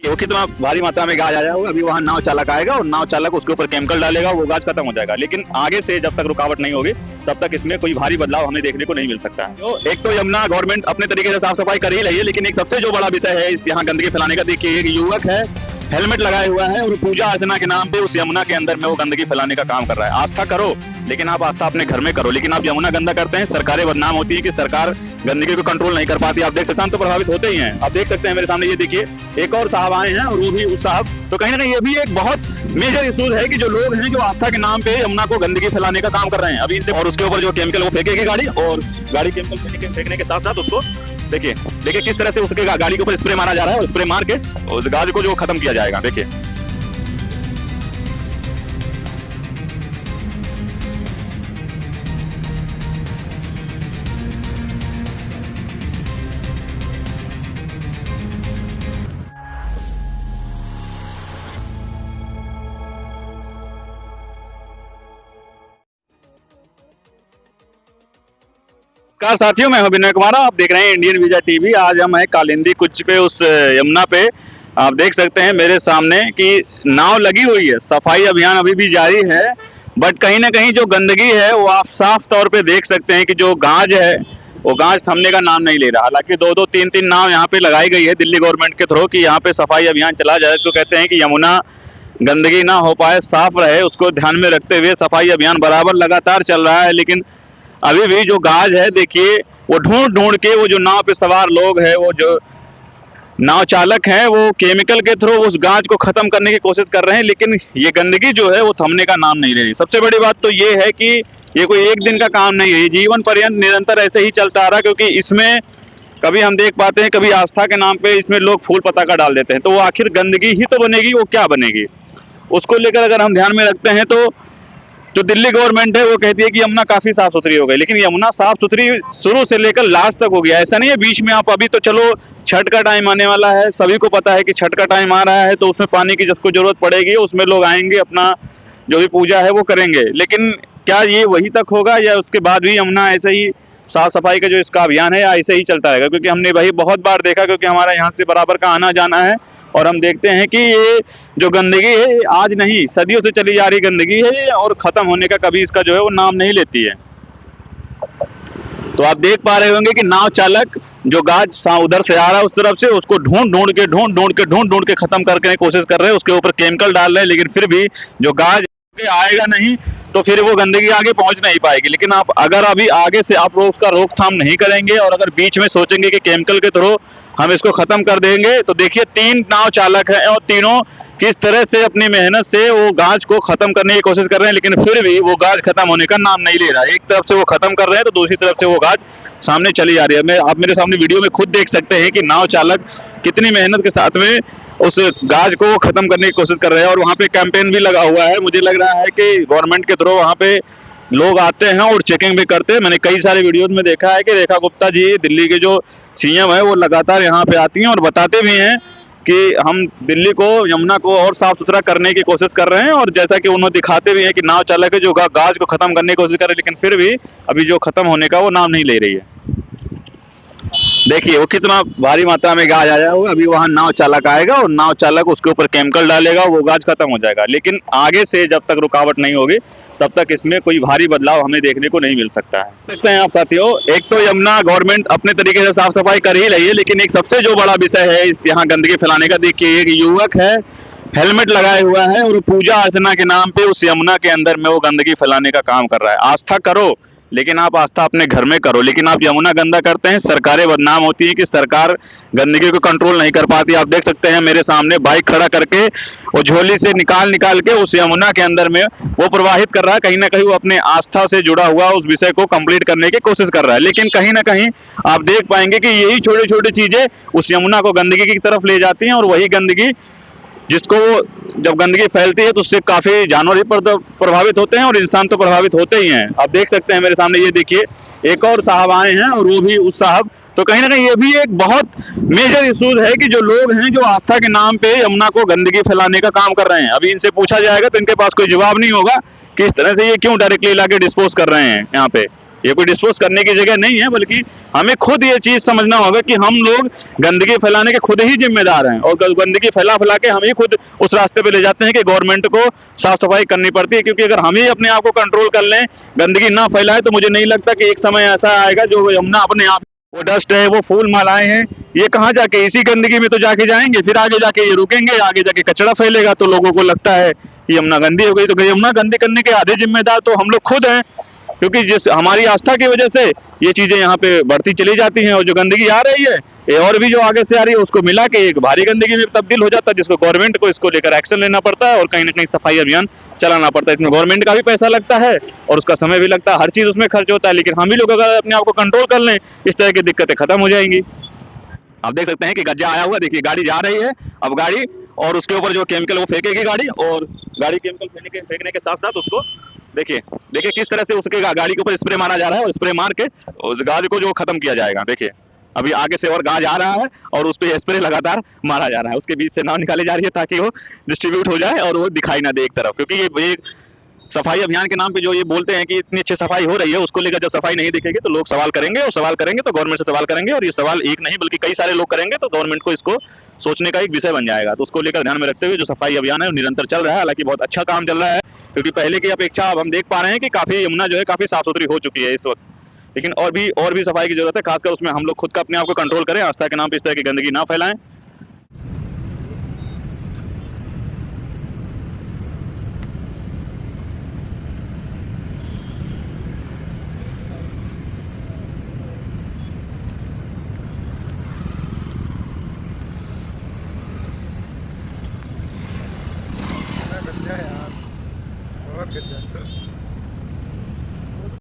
वो कितना भारी मात्रा में गाज आया होगा, अभी वहाँ नाव चालक आएगा और नाव चालक उसके ऊपर केमिकल डालेगा, वो गाज खत्म हो जाएगा। लेकिन आगे से जब तक रुकावट नहीं होगी तब तक इसमें कोई भारी बदलाव हमें देखने को नहीं मिल सकता है। तो एक तो यमुना गवर्नमेंट अपने तरीके से साफ सफाई कर ही रही है, लेकिन एक सबसे जो बड़ा विषय है यहाँ गंदगी फैलाने का, देखिए एक युवक है हेलमेट लगाए हुआ है और पूजा अर्चना के नाम पे उस यमुना के अंदर में वो गंदगी फैलाने का काम कर रहा है। आस्था करो, लेकिन आप आस्था अपने घर में करो, लेकिन आप यमुना गंदा करते हैं, सरकारें बदनाम होती है कि सरकार गंदगी को कंट्रोल नहीं कर पाती। आप देख सकते हैं, तो प्रभावित होते ही हैं। आप देख सकते हैं मेरे सामने, ये देखिए एक और साहब आए हैं और वो भी उस साहब, तो कहीं ना कहीं ये भी एक बहुत मेजर इशूज है कि जो लोग हैं जो आस्था के नाम पे यमुना को गंदगी फैलाने का काम कर रहे हैं अभी इनसे, और उसके ऊपर जो केमिकल वो फेंकेगी गाड़ी, और गाड़ी केमिकल फेंकने के साथ साथ उसको देखिए देखिए किस तरह से उसके गाड़ी के ऊपर स्प्रे मारा जा रहा है और स्प्रे मार के उस गाज को जो खत्म किया जाएगा। देखिए नमस्कार साथियों, मैं हूं विनय कुमार, आप देख रहे हैं इंडियन वीजा टीवी। आज हम हैं कालिंदी कुछ पे, उस यमुना पे। आप देख सकते हैं मेरे सामने कि नाव लगी हुई है, सफाई अभियान अभी भी जारी है, बट कहीं ना कहीं जो गंदगी है वो आप साफ तौर पे देख सकते हैं कि जो गाज है वो गाज थमने का नाम नहीं ले रहा। हालांकि दो दो तीन तीन नाव यहाँ पे लगाई गई है दिल्ली गवर्नमेंट के थ्रू कि यहाँ पे सफाई अभियान चला जाए, तो कहते हैं कि यमुना गंदगी ना हो पाए, साफ रहे, उसको ध्यान में रखते हुए सफाई अभियान बराबर लगातार चल रहा है। लेकिन अभी भी जो गाज है देखिए वो ढूंढ ढूंढ के वो जो नाव पे सवार लोग हैं, वो जो नाव चालक हैं, वो केमिकल के थ्रू उस गाज को खत्म करने की कोशिश कर रहे हैं, लेकिन ये गंदगी जो है वो थमने का नाम नहीं ले रही। सबसे बड़ी बात तो ये है कि ये कोई एक दिन का काम नहीं है, ये जीवन पर्यंत निरंतर ऐसे ही चलता आ रहा, क्योंकि इसमें कभी हम देख पाते हैं कभी आस्था के नाम पे इसमें लोग फूल पताका डाल देते हैं, तो वो आखिर गंदगी ही तो बनेगी, वो क्या बनेगी उसको लेकर अगर हम ध्यान में रखते हैं तो जो दिल्ली गवर्नमेंट है वो कहती है कि यमुना काफी साफ सुथरी हो गई, लेकिन यमुना साफ सुथरी शुरू से लेकर लास्ट तक हो गया, ऐसा नहीं है बीच में। आप अभी तो चलो छठ का टाइम आने वाला है, सभी को पता है कि छठ का टाइम आ रहा है, तो उसमें पानी की जिसको जरूरत पड़ेगी उसमें लोग आएंगे, अपना जो भी पूजा है वो करेंगे। लेकिन क्या ये वही तक होगा या उसके बाद भी यमुना ऐसे ही साफ सफाई का जो इसका अभियान है ऐसे ही चलता रहेगा? क्योंकि हमने भाई बहुत बार देखा, क्योंकि हमारा यहाँ से बराबर का आना जाना है, और हम देखते हैं कि ये जो गंदगी है आज नहीं सदियों से चली जा रही गंदगी है और खत्म होने का कभी इसका जो है वो नाम नहीं लेती है। तो आप देख पा रहे होंगे कि नाव चालक जो गाज उधर से आ रहा है उस तरफ से, उसको ढूंढ ढूंढ के खत्म करने की कोशिश कर रहे हैं, उसके ऊपर केमिकल डाल रहे हैं, लेकिन फिर भी जो गाज आएगा नहीं तो फिर वो गंदगी आगे पहुंच नहीं पाएगी। लेकिन आप अगर अभी आगे से आप उसका रोकथाम नहीं करेंगे और अगर बीच में सोचेंगे कि केमिकल के थ्रू हम इसको खत्म कर देंगे, तो देखिए तीन नाव चालक हैं और तीनों किस तरह से अपनी मेहनत से वो गाज को खत्म करने की कोशिश कर रहे हैं, लेकिन फिर भी वो गाज खत्म होने का नाम नहीं ले रहा है। एक तरफ से वो खत्म कर रहे हैं तो दूसरी तरफ से वो गाज सामने चली जा रही है। आप मेरे सामने वीडियो में खुद देख सकते हैं कि नाव चालक कितनी मेहनत के साथ में उस गाज को खत्म करने की कोशिश कर रहे हैं, और वहाँ पे कैंपेन भी लगा हुआ है। मुझे लग रहा है कि गवर्नमेंट के थ्रू वहाँ पे लोग आते हैं और चेकिंग भी करते हैं। मैंने कई सारे वीडियोज में देखा है कि रेखा गुप्ता जी दिल्ली के जो सीएम है वो लगातार यहाँ पे आती हैं और बताते भी हैं कि हम दिल्ली को, यमुना को और साफ सुथरा करने की कोशिश कर रहे हैं, और जैसा कि उन्होंने दिखाते भी हैं कि नाव चालक है जो गाज को खत्म करने की कोशिश कर रहे हैं, लेकिन फिर भी अभी जो खत्म होने का वो नाम नहीं ले रही है। देखिए वो कितना भारी मात्रा में गाज आया होगा, अभी वहाँ नाव चालक आएगा और नाव चालक उसके ऊपर केमिकल डालेगा, वो गाज खत्म हो जाएगा। लेकिन आगे से जब तक रुकावट नहीं होगी तब तक इसमें कोई भारी बदलाव हमें देखने को नहीं मिल सकता है। सकते हैं आप साथियों, एक तो यमुना गवर्नमेंट अपने तरीके से साफ सफाई कर ही रही है, लेकिन एक सबसे जो बड़ा विषय है इस यहाँ गंदगी फैलाने का, देखिए एक युवक है हेलमेट लगाए हुआ है और पूजा अर्चना के नाम पे उस यमुना के अंदर में वो गंदगी फैलाने का काम कर रहा है। आस्था करो, लेकिन आप आस्था अपने घर में करो, लेकिन आप यमुना गंदा करते हैं, सरकारें बदनाम होती हैं कि सरकार गंदगी को कंट्रोल नहीं कर पाती। आप देख सकते हैं मेरे सामने बाइक खड़ा करके वो झोली से निकाल के उस यमुना के अंदर में वो प्रवाहित कर रहा है। कहीं ना कहीं वो अपने आस्था से जुड़ा हुआ उस विषय को कंप्लीट करने की कोशिश कर रहा है, लेकिन कहीं ना कहीं आप देख पाएंगे कि यही छोटी छोटी चीजें उस यमुना को गंदगी की तरफ ले जाती हैं, और वही गंदगी जिसको जब गंदगी फैलती है तो उससे काफी जानवर ही प्रभावित होते हैं और इंसान तो प्रभावित होते ही हैं। आप देख सकते हैं मेरे सामने, ये देखिए एक और साहब आए हैं और वो भी उस साहब, तो कहीं ना कहीं ये भी एक बहुत मेजर इशूज है कि जो लोग हैं जो आस्था के नाम पे यमुना को गंदगी फैलाने का काम कर रहे हैं। अभी इनसे पूछा जाएगा तो इनके पास कोई जवाब नहीं होगा कि इस तरह से ये क्यों डायरेक्टली लाके डिस्पोज कर रहे हैं यहाँ पे। ये कोई डिस्पोज करने की जगह नहीं है, बल्कि हमें खुद ये चीज समझना होगा कि हम लोग गंदगी फैलाने के खुद ही जिम्मेदार हैं, और गंदगी फैला फैला के हम ही खुद उस रास्ते पे ले जाते हैं कि गवर्नमेंट को साफ सफाई करनी पड़ती है। क्योंकि अगर हम ही अपने आप को कंट्रोल कर लें, गंदगी ना फैलाए, तो मुझे नहीं लगता कि एक समय ऐसा आएगा जो यमुना अपने आप, वो डस्ट है, वो फूल मालाएं हैं, ये कहाँ जाके इसी गंदगी में तो जाके जाएंगे, फिर आगे जाके ये रुकेंगे, आगे जाके कचरा फैलेगा, तो लोगों को लगता है कि यमुना गंदी हो गई। तो यमुना गंदी करने के आधे जिम्मेदार तो हम लोग खुद हैं, क्योंकि जिस हमारी आस्था की वजह से ये चीजें यहाँ पे बढ़ती चली जाती हैं, और जो गंदगी आ रही है ये और भी जो आगे से आ रही है उसको मिला के एक भारी गंदगी में तब्दील हो जाता है, जिसको गवर्नमेंट को इसको लेकर एक्शन लेना पड़ता है और कहीं ना कहीं सफाई अभियान चलाना पड़ता है। इसमें गवर्नमेंट का भी पैसा लगता है और उसका समय भी लगता है, हर चीज उसमें खर्च होता है। लेकिन हम ही लोग अगर अपने आप को कंट्रोल कर लें, इस तरह की दिक्कतें खत्म हो जाएंगी। आप देख सकते हैं कि गज्जा आया हुआ, देखिए गाड़ी जा रही है, अब गाड़ी और उसके ऊपर जो केमिकल वो फेंकेगी गाड़ी, और गाड़ी केमिकल फेंकने के साथ साथ उसको देखिए देखिए किस तरह से उसके गाड़ी के ऊपर स्प्रे मारा जा रहा है, और स्प्रे मार के उस गाड़ी को जो खत्म किया जाएगा। देखिए अभी आगे से और गाज आ रहा है और उस पर स्प्रे लगातार मारा जा रहा है, उसके बीच से नाव निकाली जा रही है ताकि वो डिस्ट्रीब्यूट हो जाए और वो दिखाई ना दे एक तरफ। क्योंकि ये सफाई अभियान के नाम पे जो ये बोलते हैं कि इतनी अच्छी सफाई हो रही है, उसको लेकर जब सफाई नहीं दिखेगी तो लोग सवाल करेंगे, और सवाल करेंगे तो गवर्नमेंट से सवाल करेंगे, और ये सवाल एक नहीं बल्कि कई सारे लोग करेंगे, तो गवर्नमेंट को इसको सोचने का एक विषय बन जाएगा। तो उसको लेकर ध्यान में रखते हुए जो सफाई अभियान है वो निरंतर चल रहा है, हालांकि बहुत अच्छा काम चल रहा है, क्योंकि पहले की अपेक्षा अब हम देख पा रहे हैं कि काफी यमुना जो है काफी साफ सुथरी हो चुकी है इस वक्त। लेकिन और भी सफाई की जरूरत है, खासकर उसमें हम लोग खुद का अपने आप को कंट्रोल करें, आस्था के नाम पर इस तरह की गंदगी ना फैलाएं।